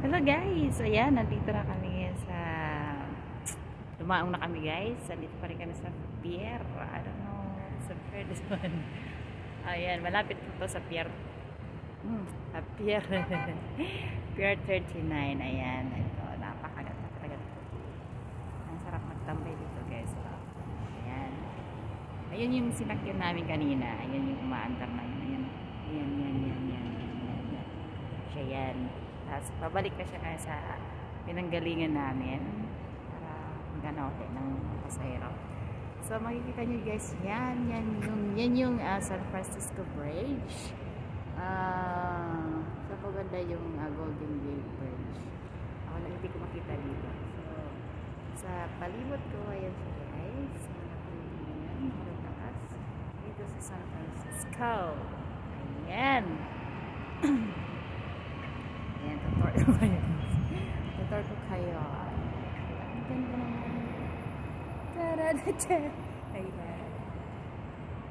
Hello guys! Ayan, nandito na kami sa dumaong na kami guys. Nandito pa rin kami sa pier. I don't know, sa pier this one. Ayan, malapit po to sa pier. Sa pier. Pier 39. Ayan, ito, napakagat. Ang sarap magtambay dito guys. Ayan. Ayun yung sinakyan namin kanina. Ayan yung umaandar na yun. Ayan. Siya yan. Tapos pabalik na siya kaya sa pinanggalingan namin para maganote ng pasahero. So makikita nyo guys, yan yung San Francisco Bridge. So maganda yung Golden Gate Bridge. Ako lang hindi ko makita dito. So sa palibot ko, ayan siya guys. Dito sa San Francisco. Ayan. Ayan, tutor ko kayo. Ang ganda naman. Ayan.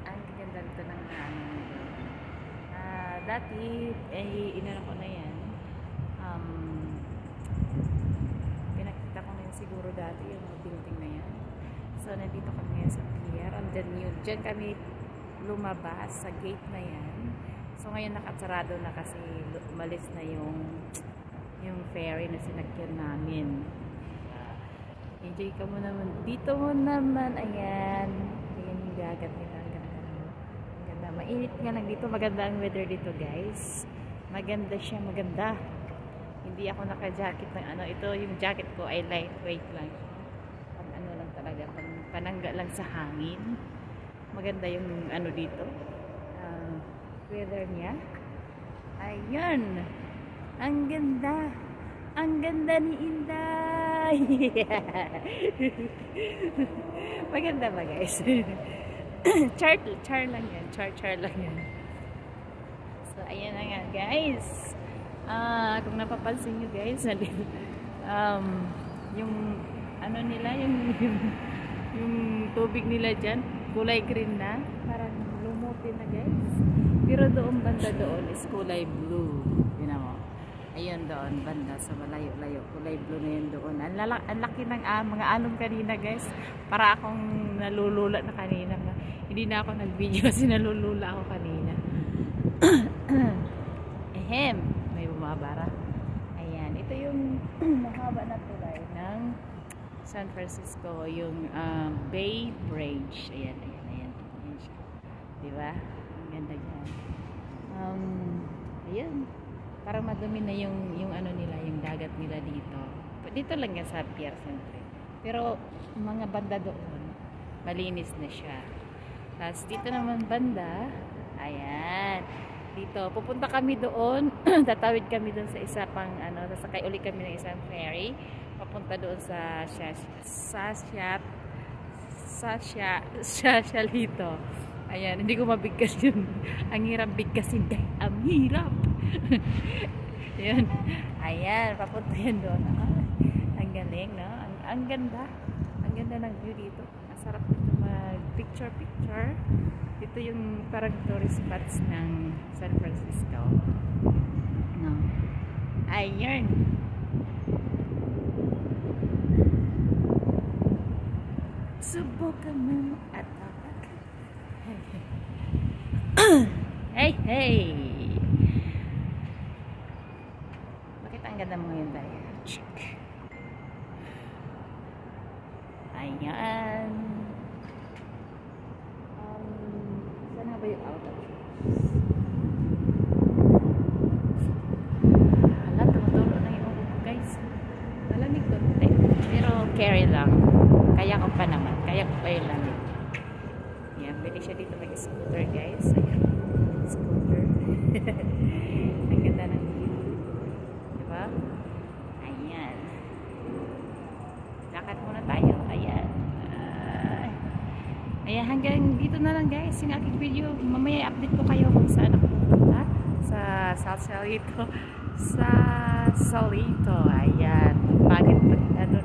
Ang ganda nito ng dati, inano ko na yan. Pinakita ko na yun siguro dati, yung building na yan. So, nandito kami ngayon sa pier. And then yun, dyan kami lumabas sa gate na yan. So ngayon nakasarado na kasi umalis na yung ferry na sinakyan namin. Enjoy ka mo naman. Dito mo naman. Ayan. Ayan yung dagat nila. Ang ganda. Mainit nga lang dito. Maganda ang weather dito guys. Maganda siya. Maganda. Hindi ako naka-jacket ng ano. Ito yung jacket ko ay lightweight lang. Pang ano lang talaga. Panangga lang sa hangin. Maganda yung ano dito. Weather niya. Ayun. Ang ganda. Ang ganda ni Inday. Maganda ba guys? char lang yan. Char lang yan. So ayan na nga guys. Kung napapansin nyo guys, yung ano nila, yung tubig nila dyan, kulay green na. Parang lumuti na guys. Pero doon banda doon is kulay blue. Yun mo. Ayun doon banda sa malayo-layo. Kulay blue na yun doon. Ang laki ng mga alon kanina guys. Para akong nalulula na kanina. Hindi na ako nag-video kasi nalulula ako kanina. Ehem. May bumabara. Ayan. Ito yung mahaba na tulay ng San Francisco. Yung Bay Bridge. Ayan siya. Diba? Ganda yan. Ayun. Parang madumi na yung ano nila, yung dagat nila dito. Dito lang yan sa pier siyempre. Pero mga banda doon, malinis na siya. Tapos dito naman banda, ayan. Dito, pupunta kami doon. Tatawid kami doon sa isa pang ano, sasakay uli kami ng isang ferry. Papunta doon sa Shalito. Ayan, hindi ko mabigkas yun. Ang hirap bigkasin dahil ang hirap. Yun. Ayan, papunta yan doon. Ang galing, no? Ang ganda. Ang ganda ng view dito. Ang sarap dito mag-picture. Dito yung parang tourist spots ng San Francisco. No? Ayan. Subukan mo at Hey! Bakit ang ganda mo ngayon tayo? Ayan. Saan na ba yung outlet? Hala, tumutulo na yung ulo ko guys. Malamig konti. Pero carry lang. Kaya ko pa naman. Kaya ko pa yung lamig. Ayan, pwede siya dito mag-scooter guys. Ayan. Scooter. Ang ganda ng view. Diba? Ayan. Lakad muna tayo. Ayan. Ayan, hanggang dito na lang guys yung aking video. Mamaya update ko kayo kung saan ako pupunta. Sa Salito. Ayan. Bakit ano